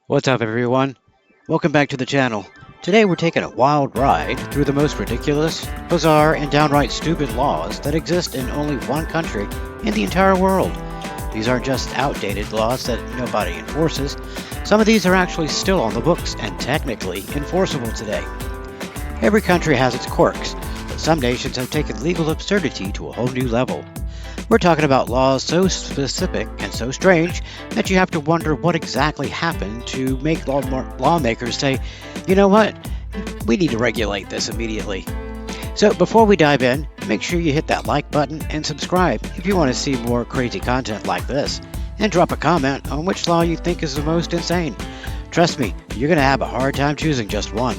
What's up, everyone? Welcome back to the channel. Today we're taking a wild ride through the most ridiculous, bizarre, and downright stupid laws that exist in only one country in the entire world. These aren't just outdated laws that nobody enforces. Some of these are actually still on the books and technically enforceable today. Every country has its quirks, but some nations have taken legal absurdity to a whole new level. We're talking about laws so specific and so strange that you have to wonder what exactly happened to make lawmakers say, you know what, we need to regulate this immediately. So before we dive in, make sure you hit that like button and subscribe if you want to see more crazy content like this, and drop a comment on which law you think is the most insane. Trust me, you're going to have a hard time choosing just one.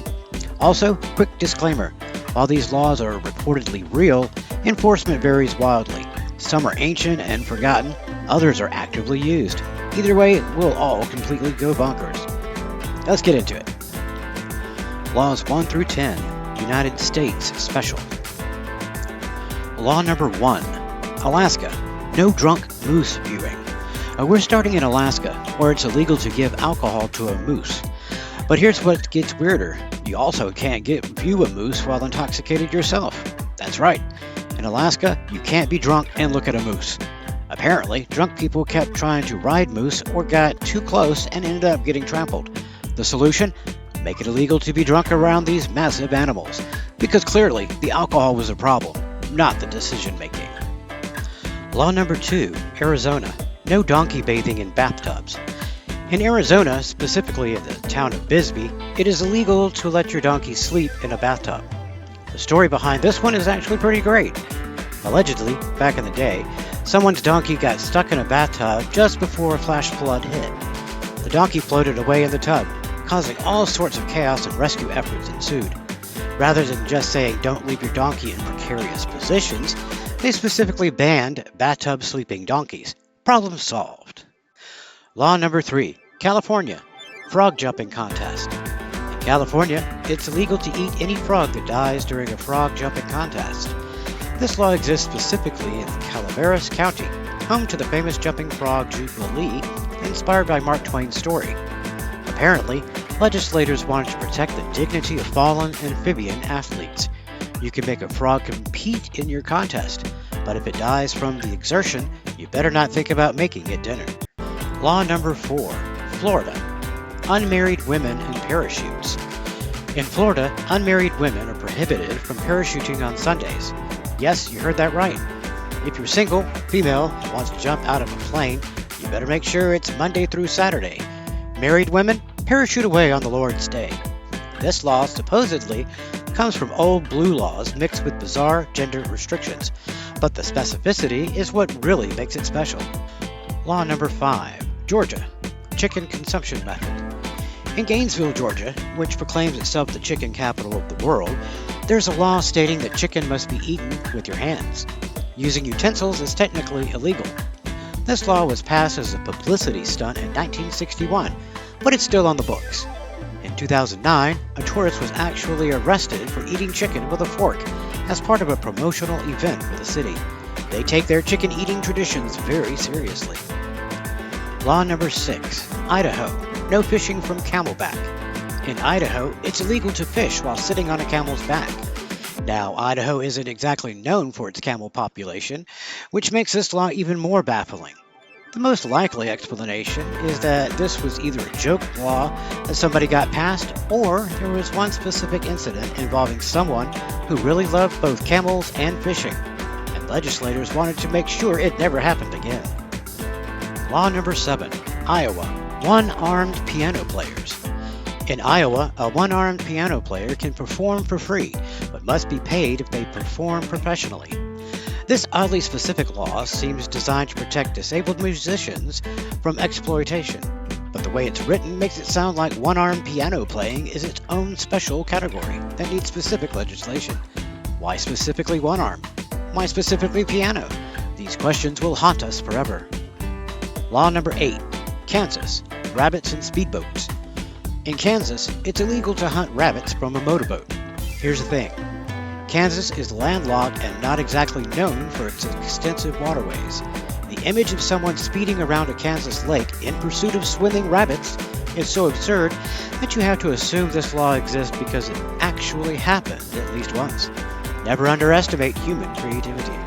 Also, quick disclaimer, while these laws are reportedly real, enforcement varies wildly. Some are ancient and forgotten, others are actively used. Either way, we'll all completely go bonkers. Let's get into it. Laws 1 through 10, United States Special. Law number 1, Alaska, no drunk moose viewing. We're starting in Alaska, where it's illegal to give alcohol to a moose. But here's what gets weirder. You also can't view a moose while intoxicated yourself. That's right. In Alaska, you can't be drunk and look at a moose. Apparently, drunk people kept trying to ride moose or got too close and ended up getting trampled. The solution? Make it illegal to be drunk around these massive animals. Because clearly, the alcohol was a problem, not the decision making. Law number 2, Arizona. No donkey bathing in bathtubs. In Arizona, specifically in the town of Bisbee, it is illegal to let your donkey sleep in a bathtub. The story behind this one is actually pretty great. Allegedly, back in the day, someone's donkey got stuck in a bathtub just before a flash flood hit. The donkey floated away in the tub, causing all sorts of chaos and rescue efforts ensued. Rather than just saying don't leave your donkey in precarious positions, they specifically banned bathtub sleeping donkeys. Problem solved. Law number 3, California, frog jumping contest. In California, it's illegal to eat any frog that dies during a frog jumping contest. This law exists specifically in Calaveras County, home to the famous jumping frog Jubilee, inspired by Mark Twain's story. Apparently, legislators wanted to protect the dignity of fallen amphibian athletes. You can make a frog compete in your contest, but if it dies from the exertion, you better not think about making it dinner. Law number 4, Florida. Unmarried women in parachutes. In Florida, unmarried women are prohibited from parachuting on Sundays. Yes, you heard that right. If you're single, female, and wants to jump out of a plane, you better make sure it's Monday through Saturday. Married women, parachute away on the Lord's Day. This law supposedly comes from old blue laws mixed with bizarre gender restrictions, but the specificity is what really makes it special. Law number 5, Georgia, chicken consumption method. In Gainesville, Georgia, which proclaims itself the chicken capital of the world, there's a law stating that chicken must be eaten with your hands. Using utensils is technically illegal. This law was passed as a publicity stunt in 1961, but it's still on the books. In 2009, a tourist was actually arrested for eating chicken with a fork as part of a promotional event for the city. They take their chicken eating traditions very seriously. Law number 6, Idaho. No fishing from Camel-back. In Idaho, it's illegal to fish while sitting on a camel's back. Now, Idaho isn't exactly known for its camel population, which makes this law even more baffling. The most likely explanation is that this was either a joke law that somebody got passed, or there was one specific incident involving someone who really loved both camels and fishing, and legislators wanted to make sure it never happened again. Law number 7, Iowa. One-armed piano players. In Iowa, a one-armed piano player can perform for free, but must be paid if they perform professionally. This oddly specific law seems designed to protect disabled musicians from exploitation, but the way it's written makes it sound like one-armed piano playing is its own special category that needs specific legislation. Why specifically one-arm? Why specifically piano? These questions will haunt us forever. Law number 8, Kansas. Rabbits and speedboats. In Kansas, it's illegal to hunt rabbits from a motorboat. Here's the thing. Kansas is landlocked and not exactly known for its extensive waterways. The image of someone speeding around a Kansas lake in pursuit of swimming rabbits It's so absurd that you have to assume this law exists because it actually happened at least once. Never underestimate human creativity.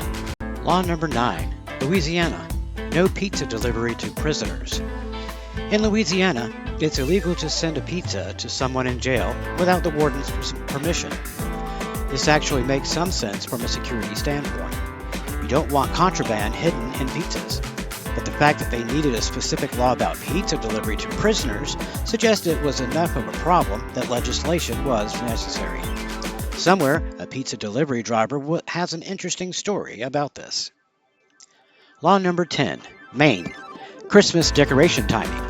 Law number 9. Louisiana. No pizza delivery to prisoners. In Louisiana, it's illegal to send a pizza to someone in jail without the warden's permission. This actually makes some sense from a security standpoint. You don't want contraband hidden in pizzas. But the fact that they needed a specific law about pizza delivery to prisoners suggests it was enough of a problem that legislation was necessary. Somewhere, a pizza delivery driver has an interesting story about this. Law number 10. Maine. Christmas decoration timing.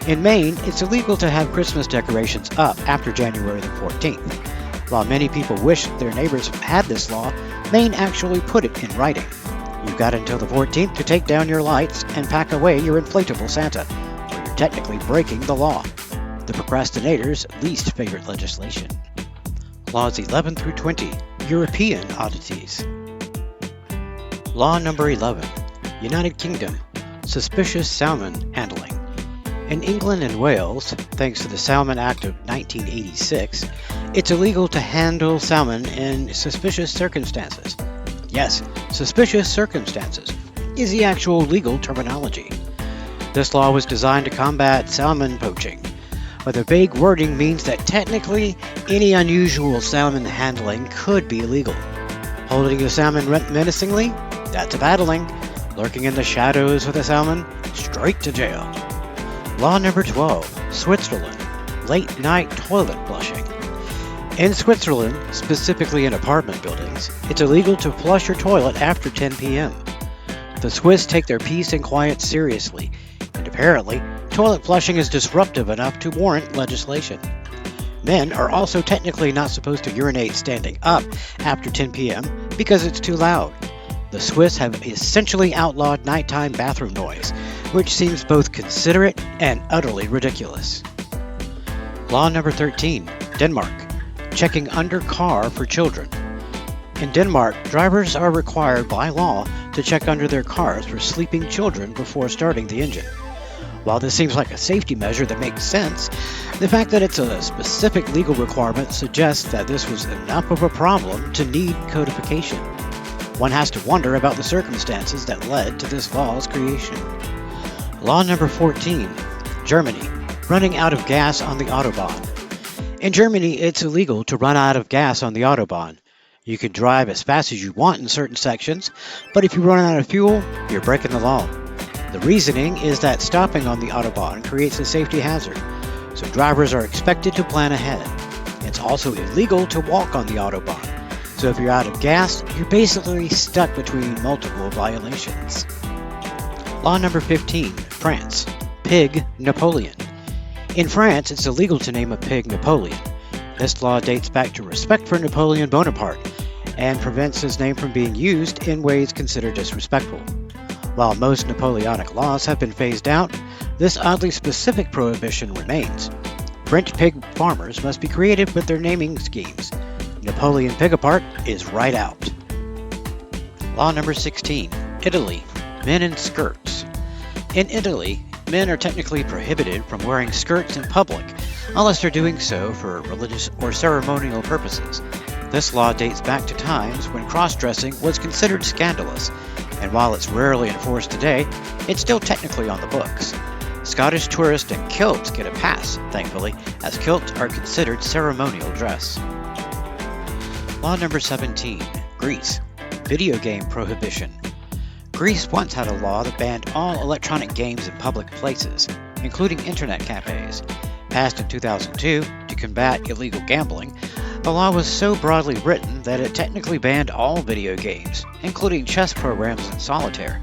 In Maine, it's illegal to have Christmas decorations up after January the 14th. While many people wish their neighbors had this law, Maine actually put it in writing. You've got until the 14th to take down your lights and pack away your inflatable Santa, or you're technically breaking the law. The procrastinator's least favorite legislation. Laws 11 through 20. European oddities. Law number 11. United Kingdom. Suspicious salmon handling. In England and Wales, thanks to the Salmon Act of 1986, it's illegal to handle salmon in suspicious circumstances. Yes, suspicious circumstances is the actual legal terminology. This law was designed to combat salmon poaching, but the vague wording means that technically any unusual salmon handling could be illegal. Holding a salmon menacingly? That's a battling. Lurking in the shadows with a salmon? Straight to jail. Law number 12. Switzerland. Late night toilet flushing. In Switzerland, specifically in apartment buildings, it's illegal to flush your toilet after 10 p.m. The Swiss take their peace and quiet seriously, and apparently, toilet flushing is disruptive enough to warrant legislation. Men are also technically not supposed to urinate standing up after 10 p.m. because it's too loud. The Swiss have essentially outlawed nighttime bathroom noise, which seems both considerate and utterly ridiculous. Law number 13. Denmark. Checking under car for children. In Denmark, drivers are required by law to check under their cars for sleeping children before starting the engine. While this seems like a safety measure that makes sense, the fact that it's a specific legal requirement suggests that this was enough of a problem to need codification. One has to wonder about the circumstances that led to this law's creation. Law number 14. Germany. Running out of gas on the Autobahn. In Germany, it's illegal to run out of gas on the Autobahn. You can drive as fast as you want in certain sections, but if you run out of fuel, you're breaking the law. The reasoning is that stopping on the Autobahn creates a safety hazard, so drivers are expected to plan ahead. It's also illegal to walk on the Autobahn, so if you're out of gas, you're basically stuck between multiple violations. Law number 15. France. Pig Napoleon. In France, it's illegal to name a pig Napoleon. This law dates back to respect for Napoleon Bonaparte and prevents his name from being used in ways considered disrespectful. While most Napoleonic laws have been phased out, this oddly specific prohibition remains. French pig farmers must be creative with their naming schemes. Napoleon Pigapart is right out. Law number 16. Italy. Men in skirts. In Italy, men are technically prohibited from wearing skirts in public unless they're doing so for religious or ceremonial purposes. This law dates back to times when cross-dressing was considered scandalous, and while it's rarely enforced today, it's still technically on the books. Scottish tourists in kilts get a pass, thankfully, as kilts are considered ceremonial dress. Law number 17. Greece. Video game prohibition. Greece once had a law that banned all electronic games in public places, including internet cafes. Passed in 2002 to combat illegal gambling, the law was so broadly written that it technically banned all video games, including chess programs and solitaire.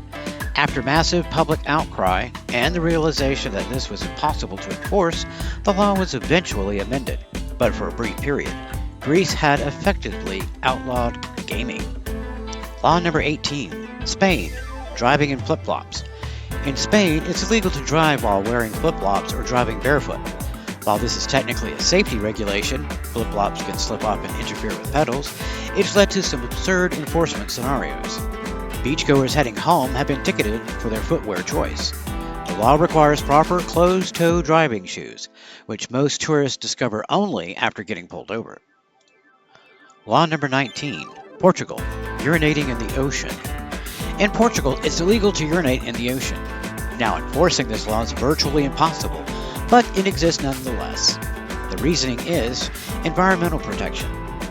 After massive public outcry and the realization that this was impossible to enforce, the law was eventually amended, but for a brief period. Greece had effectively outlawed gaming. Law number 18. Spain. Driving in flip-flops. In Spain, it's illegal to drive while wearing flip-flops or driving barefoot. While this is technically a safety regulation, flip-flops can slip off and interfere with pedals, it's led to some absurd enforcement scenarios. Beachgoers heading home have been ticketed for their footwear choice. The The law requires proper closed-toe driving shoes, which most tourists discover only after getting pulled over. Law number 19, Portugal, urinating in the ocean. In Portugal, it's illegal to urinate in the ocean. Now, enforcing this law is virtually impossible, but it exists nonetheless. The reasoning is environmental protection.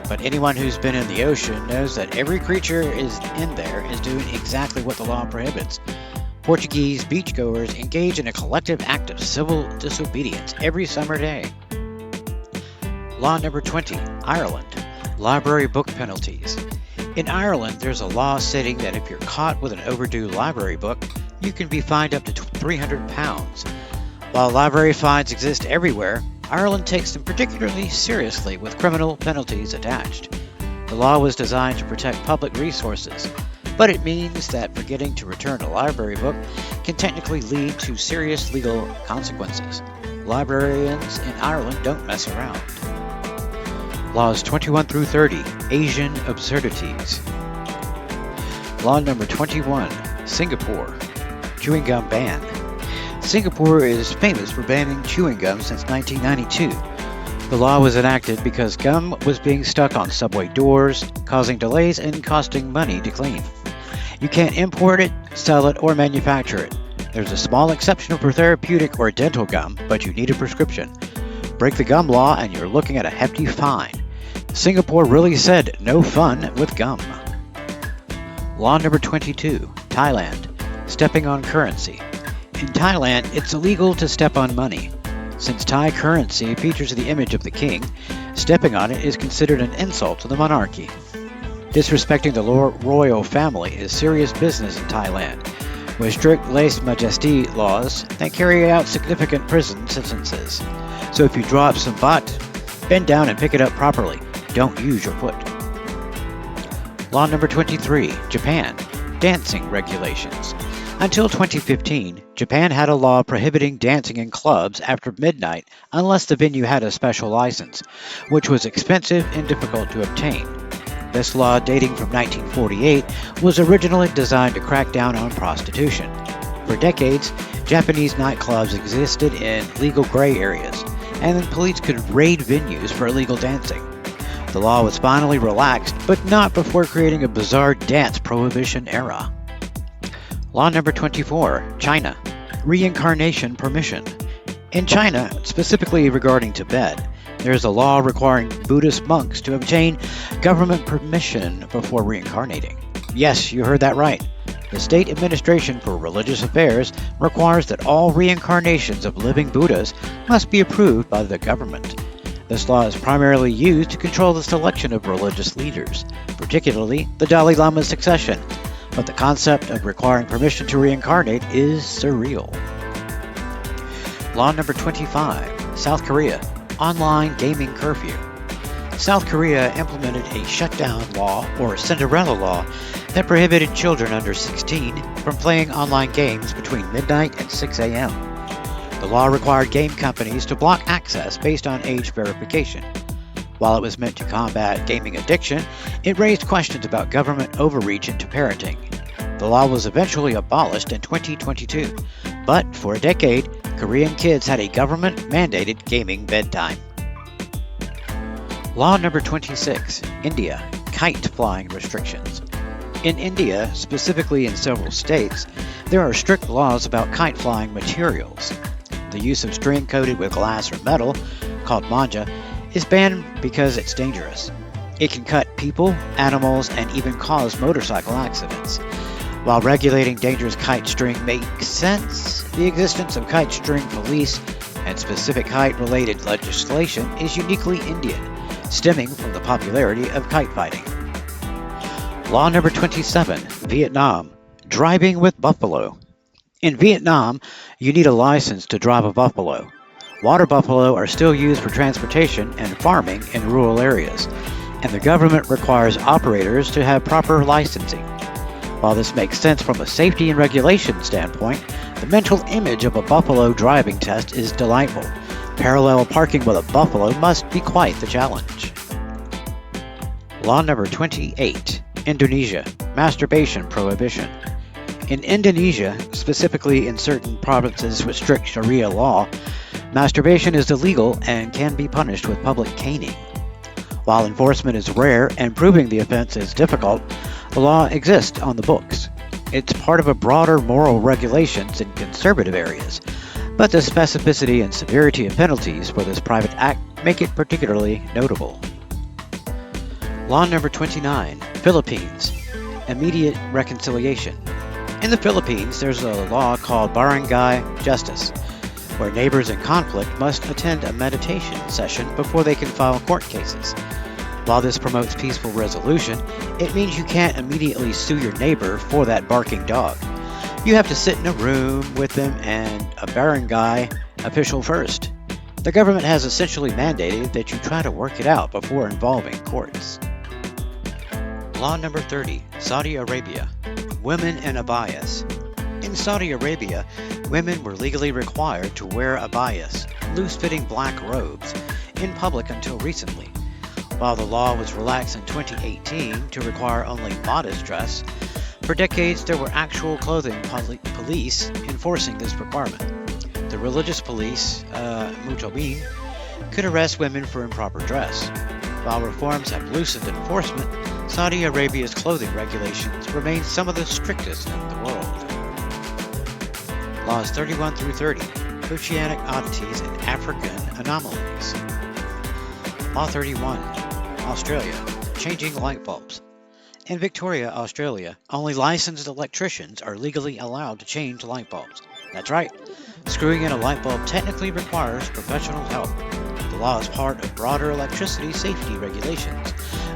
But anyone who's been in the ocean knows that every creature in there is doing exactly what the law prohibits. Portuguese beachgoers engage in a collective act of civil disobedience every summer day. Law number 20, Ireland, library book penalties. In Ireland, there's a law stating that if you're caught with an overdue library book, you can be fined up to £300. While library fines exist everywhere, Ireland takes them particularly seriously with criminal penalties attached. The law was designed to protect public resources, but it means that forgetting to return a library book can technically lead to serious legal consequences. Librarians in Ireland don't mess around. Laws 21 through 30, Asian absurdities. Law number 21, Singapore, chewing gum ban. Singapore is famous for banning chewing gum since 1992. The law was enacted because gum was being stuck on subway doors, causing delays and costing money to clean. You can't import it, sell it, or manufacture it. There's a small exception for therapeutic or dental gum, but you need a prescription. Break the gum law and you're looking at a hefty fine. Singapore really said no fun with gum. Law number 22, Thailand, stepping on currency. In Thailand, it's illegal to step on money. Since Thai currency features the image of the king, stepping on it is considered an insult to the monarchy. Disrespecting the royal family is serious business in Thailand, with strict lèse-majesté laws that carry out significant prison sentences. So if you drop some baht, bend down and pick it up properly. Don't use your foot. Law number 23, Japan, dancing regulations. Until 2015, Japan had a law prohibiting dancing in clubs after midnight unless the venue had a special license, which was expensive and difficult to obtain. This law, dating from 1948, was originally designed to crack down on prostitution. For decades, Japanese nightclubs existed in legal gray areas, and then police could raid venues for illegal dancing. The law was finally relaxed, but not before creating a bizarre dance prohibition era. Law number 24, China, reincarnation permission. In China, specifically regarding Tibet, there is a law requiring Buddhist monks to obtain government permission before reincarnating. Yes, you heard that right. The State Administration for Religious Affairs requires that all reincarnations of living Buddhas must be approved by the government. This law is primarily used to control the selection of religious leaders, particularly the Dalai Lama's succession, but the concept of requiring permission to reincarnate is surreal. Law number 25, South Korea, online gaming curfew. South Korea implemented a shutdown law, or Cinderella law, that prohibited children under 16 from playing online games between midnight and 6 a.m. The law required game companies to block access based on age verification. While it was meant to combat gaming addiction, it raised questions about government overreach into parenting. The law was eventually abolished in 2022, but for a decade, Korean kids had a government-mandated gaming bedtime. Law number 26, India, kite flying restrictions. In India, specifically in several states, there are strict laws about kite flying materials. The use of string coated with glass or metal, called manja, is banned because it's dangerous. It can cut people, animals, and even cause motorcycle accidents. While regulating dangerous kite string makes sense, the existence of kite string police and specific kite-related legislation is uniquely Indian, stemming from the popularity of kite fighting. Law number 27, Vietnam, driving with buffalo. In Vietnam, you need a license to drive a buffalo. Water buffalo are still used for transportation and farming in rural areas, and the government requires operators to have proper licensing. While this makes sense from a safety and regulation standpoint, the mental image of a buffalo driving test is delightful. Parallel parking with a buffalo must be quite the challenge. Law number 28, Indonesia, masturbation prohibition. In Indonesia, specifically in certain provinces with strict Sharia law, masturbation is illegal and can be punished with public caning. While enforcement is rare and proving the offense is difficult, the law exists on the books. It's part of a broader moral regulations in conservative areas, but the specificity and severity of penalties for this private act make it particularly notable. Law number 29, Philippines, Immediate Reconciliation. In the Philippines, there's a law called barangay justice, where neighbors in conflict must attend a meditation session before they can file court cases. While this promotes peaceful resolution, it means you can't immediately sue your neighbor for that barking dog. You have to sit in a room with them and a barangay official first. The government has essentially mandated that you try to work it out before involving courts. Law number 30, Saudi Arabia, Women and Abayas. In Saudi Arabia, women were legally required to wear abayas, loose-fitting black robes, in public until recently. While the law was relaxed in 2018 to require only modest dress, for decades there were actual clothing police enforcing this requirement. The religious police, Mutobin, could arrest women for improper dress. While reforms have loosened enforcement, Saudi Arabia's clothing regulations remain some of the strictest in the world. Laws 31 through 30, Oceanic Oddities and African Anomalies. Law 31, Australia, Changing Light Bulbs. In Victoria, Australia, only licensed electricians are legally allowed to change light bulbs. That's right, screwing in a light bulb technically requires professional help. The law is part of broader electricity safety regulations,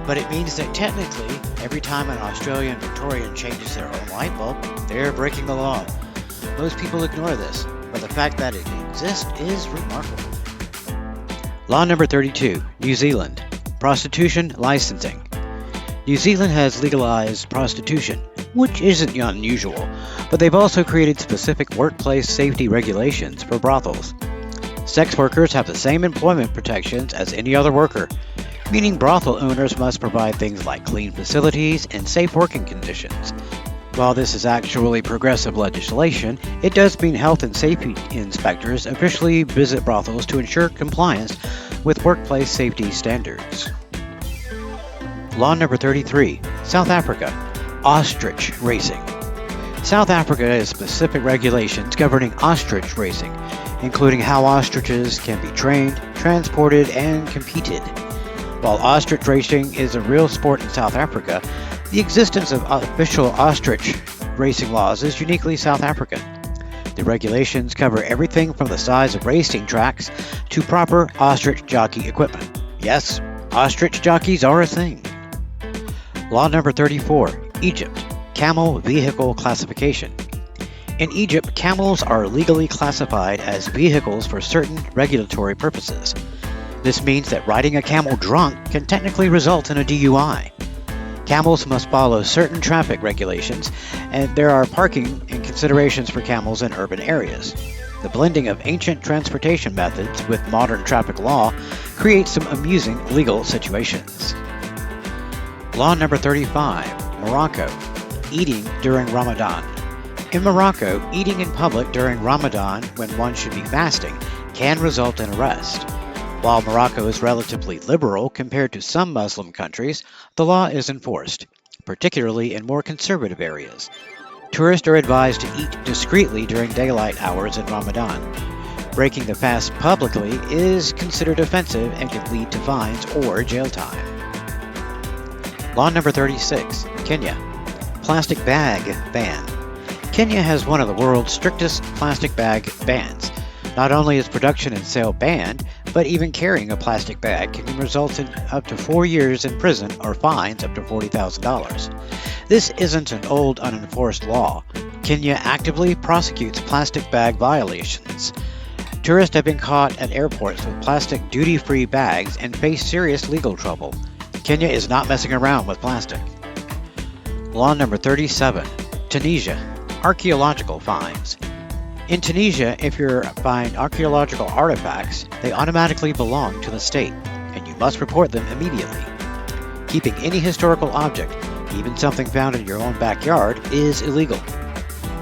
but it means that technically, every time an Australian Victorian changes their own light bulb, they're breaking the law. Most people ignore this, but the fact that it exists is remarkable. Law number 32, New Zealand, Prostitution Licensing. New Zealand has legalized prostitution, which isn't unusual, but they've also created specific workplace safety regulations for brothels. Sex workers have the same employment protections as any other worker, meaning brothel owners must provide things like clean facilities and safe working conditions. While this is actually progressive legislation, it does mean health and safety inspectors officially visit brothels to ensure compliance with workplace safety standards. Law number 33, South Africa, Ostrich Racing. South Africa has specific regulations governing ostrich racing, including how ostriches can be trained, transported, and competed. While ostrich racing is a real sport in South Africa, the existence of official ostrich racing laws is uniquely South African. The regulations cover everything from the size of racing tracks to proper ostrich jockey equipment. Yes, ostrich jockeys are a thing. Law number 34, Egypt, Camel Vehicle Classification. In Egypt, camels are legally classified as vehicles for certain regulatory purposes. This means that riding a camel drunk can technically result in a DUI. Camels must follow certain traffic regulations, and there are parking and considerations for camels in urban areas. The blending of ancient transportation methods with modern traffic law creates some amusing legal situations. Law number 35, Morocco, Eating during Ramadan. In Morocco, eating in public during Ramadan, when one should be fasting, can result in arrest. While Morocco is relatively liberal compared to some Muslim countries, the law is enforced, particularly in more conservative areas. Tourists are advised to eat discreetly during daylight hours in Ramadan. Breaking the fast publicly is considered offensive and can lead to fines or jail time. Law number 36, Kenya, Plastic Bag Ban. Kenya has one of the world's strictest plastic bag bans. Not only is production and sale banned, but even carrying a plastic bag can result in up to 4 years in prison or fines up to $40,000. This isn't an old unenforced law. Kenya actively prosecutes plastic bag violations. Tourists have been caught at airports with plastic duty-free bags and face serious legal trouble. Kenya is not messing around with plastic. Law number 37, Tunisia, Archaeological Finds. In Tunisia, if you find archaeological artifacts, they automatically belong to the state, and you must report them immediately. Keeping any historical object, even something found in your own backyard, is illegal.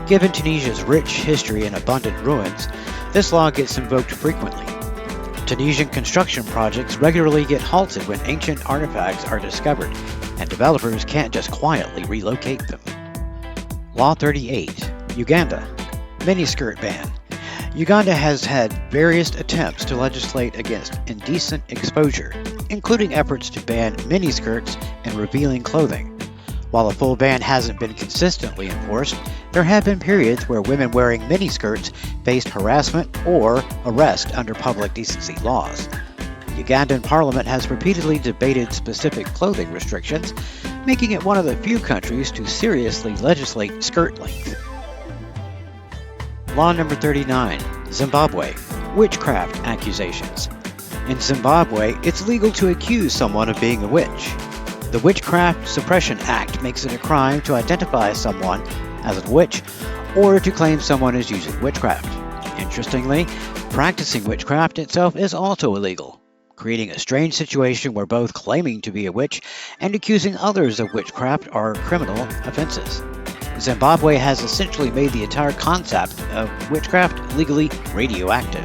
Given Tunisia's rich history and abundant ruins, this law gets invoked frequently. Tunisian construction projects regularly get halted when ancient artifacts are discovered, and developers can't just quietly relocate them. Law 38. Uganda. Miniskirt ban. Uganda has had various attempts to legislate against indecent exposure, including efforts to ban miniskirts and revealing clothing. While a full ban hasn't been consistently enforced, there have been periods where women wearing miniskirts faced harassment or arrest under public decency laws. Ugandan parliament has repeatedly debated specific clothing restrictions, making it one of the few countries to seriously legislate skirt length. Law number 39. Zimbabwe. Witchcraft accusations. In Zimbabwe, it's legal to accuse someone of being a witch. The Witchcraft Suppression Act makes it a crime to identify someone as a witch or to claim someone is using witchcraft. Interestingly, practicing witchcraft itself is also illegal, creating a strange situation where both claiming to be a witch and accusing others of witchcraft are criminal offenses. Zimbabwe has essentially made the entire concept of witchcraft legally radioactive.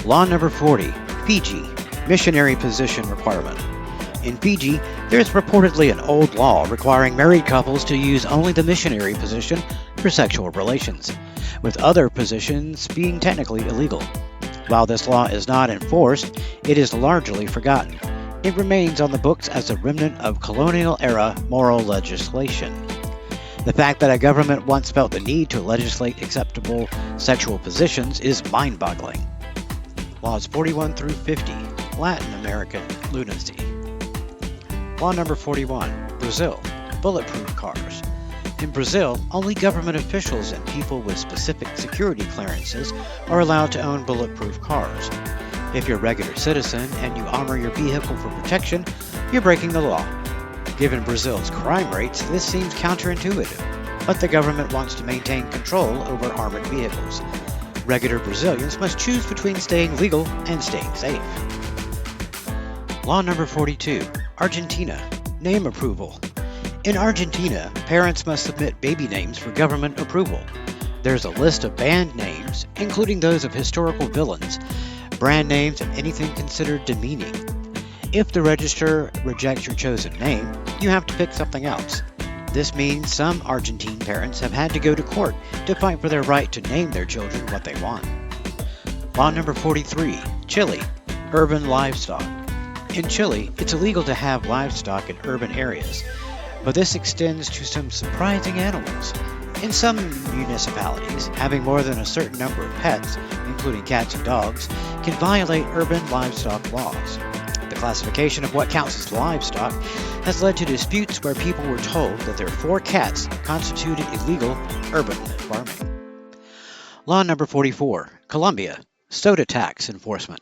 Law number 40. Fiji. Missionary position requirement. In Fiji, there is reportedly an old law requiring married couples to use only the missionary position for sexual relations, with other positions being technically illegal. While this law is not enforced, it is largely forgotten. It remains on the books as a remnant of colonial-era moral legislation. The fact that a government once felt the need to legislate acceptable sexual positions is mind-boggling. Laws 41 through 50. Latin American lunacy. Law number 41. Brazil. Bulletproof cars. In Brazil, only government officials and people with specific security clearances are allowed to own bulletproof cars. If you're a regular citizen and you armor your vehicle for protection, you're breaking the law. Given Brazil's crime rates, this seems counterintuitive, but the government wants to maintain control over armored vehicles. Regular Brazilians must choose between staying legal and staying safe. Law number 42. Argentina. Name approval. In Argentina, parents must submit baby names for government approval. There's a list of banned names, including those of historical villains, brand names, and anything considered demeaning. If the registrar rejects your chosen name, you have to pick something else. This means some Argentine parents have had to go to court to fight for their right to name their children what they want. Law number 43. Chile. Urban livestock. In Chile, it's illegal to have livestock in urban areas, but this extends to some surprising animals. In some municipalities, having more than a certain number of pets, including cats and dogs, can violate urban livestock laws. The classification of what counts as livestock has led to disputes where people were told that their 4 cats constituted illegal urban farming. Law number 44. Colombia. Soda tax enforcement.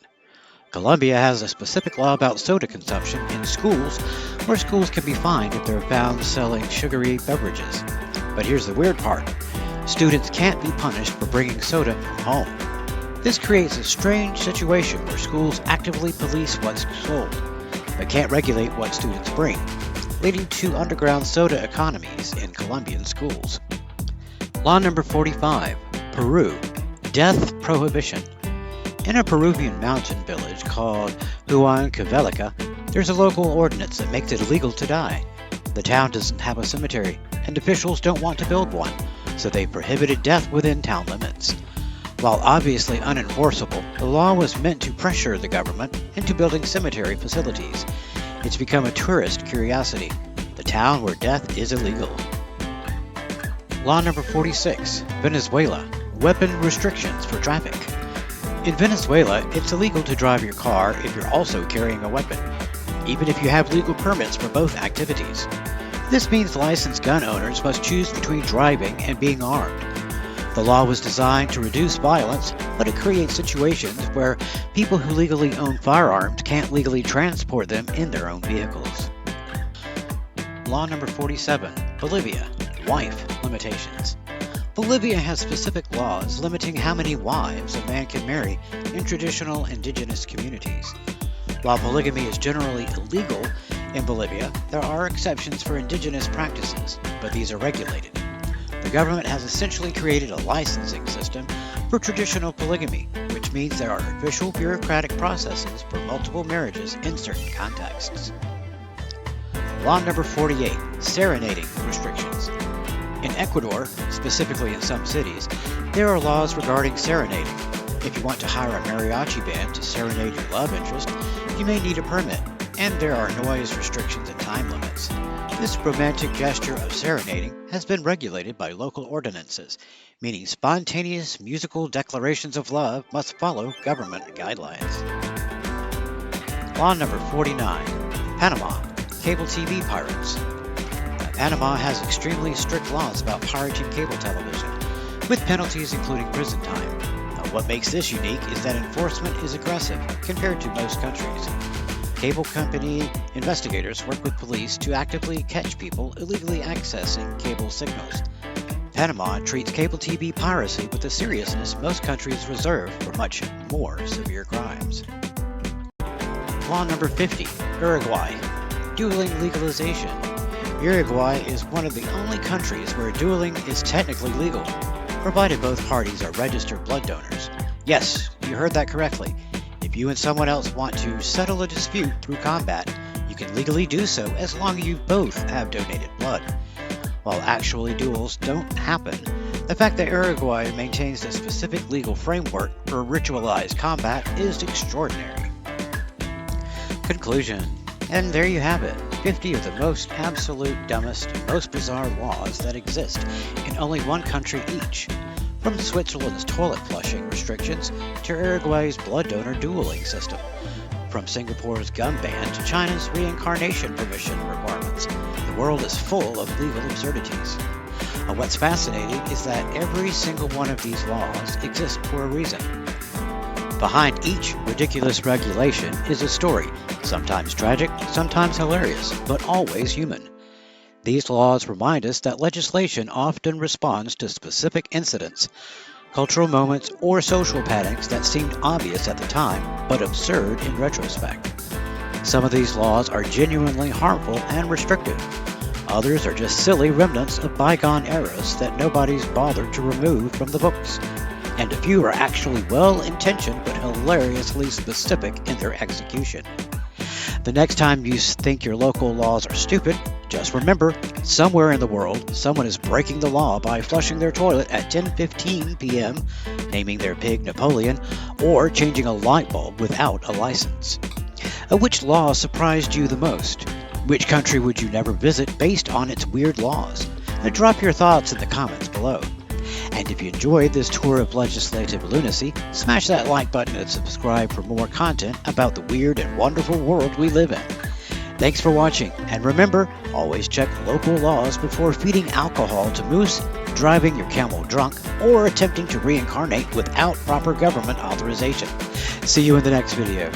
Colombia has a specific law about soda consumption in schools, where schools can be fined if they're found selling sugary beverages. But here's the weird part. Students can't be punished for bringing soda from home. This creates a strange situation where schools actively police what's sold, but can't regulate what students bring, leading to underground soda economies in Colombian schools. Law number 45. Peru. Death prohibition. In a Peruvian mountain village called Huancavelica, there's a local ordinance that makes it illegal to die. The town doesn't have a cemetery, and officials don't want to build one, so they prohibited death within town limits. While obviously unenforceable, the law was meant to pressure the government into building cemetery facilities. It's become a tourist curiosity, the town where death is illegal. Law number 46. Venezuela. Weapon restrictions for traffic. In Venezuela, it's illegal to drive your car if you're also carrying a weapon, even if you have legal permits for both activities. This means licensed gun owners must choose between driving and being armed. The law was designed to reduce violence, but it creates situations where people who legally own firearms can't legally transport them in their own vehicles. Law number 47. Bolivia. Wife limitations. Bolivia has specific laws limiting how many wives a man can marry in traditional indigenous communities. While polygamy is generally illegal in Bolivia, there are exceptions for indigenous practices, but these are regulated. The government has essentially created a licensing system for traditional polygamy, which means there are official bureaucratic processes for multiple marriages in certain contexts. Law number 48, serenading restrictions. In Ecuador, specifically in some cities, there are laws regarding serenading. If you want to hire a mariachi band to serenade your love interest, you may need a permit, and there are noise restrictions and time limits. This romantic gesture of serenading has been regulated by local ordinances, meaning spontaneous musical declarations of love must follow government guidelines. Law number 49, Panama, cable TV pirates. Panama has extremely strict laws about pirating cable television, with penalties including prison time. What makes this unique is that enforcement is aggressive compared to most countries. Cable company investigators work with police to actively catch people illegally accessing cable signals. Panama treats cable TV piracy with the seriousness most countries reserve for much more severe crimes. Law number 50, Uruguay, dueling legalization. Uruguay is one of the only countries where dueling is technically legal, provided both parties are registered blood donors. Yes, you heard that correctly. If you and someone else want to settle a dispute through combat, you can legally do so as long as you both have donated blood. While actually duels don't happen, the fact that Uruguay maintains a specific legal framework for ritualized combat is extraordinary. Conclusion. And there you have it, 50 of the most absolute dumbest, most bizarre laws that exist in only one country each. From Switzerland's toilet flushing restrictions to Uruguay's blood donor dueling system. From Singapore's gun ban to China's reincarnation permission requirements. The world is full of legal absurdities. What's fascinating is that every single one of these laws exists for a reason. Behind each ridiculous regulation is a story, sometimes tragic, sometimes hilarious, but always human. These laws remind us that legislation often responds to specific incidents, cultural moments, or social panics that seemed obvious at the time, but absurd in retrospect. Some of these laws are genuinely harmful and restrictive. Others are just silly remnants of bygone eras that nobody's bothered to remove from the books. And a few are actually well-intentioned but hilariously specific in their execution. The next time you think your local laws are stupid, just remember, somewhere in the world, someone is breaking the law by flushing their toilet at 10:15 p.m., naming their pig Napoleon, or changing a light bulb without a license. Which law surprised you the most? Which country would you never visit based on its weird laws? Drop your thoughts in the comments below. And if you enjoyed this tour of legislative lunacy, smash that like button and subscribe for more content about the weird and wonderful world we live in. Thanks for watching, and remember, always check local laws before feeding alcohol to moose, driving your camel drunk, or attempting to reincarnate without proper government authorization. See you in the next video.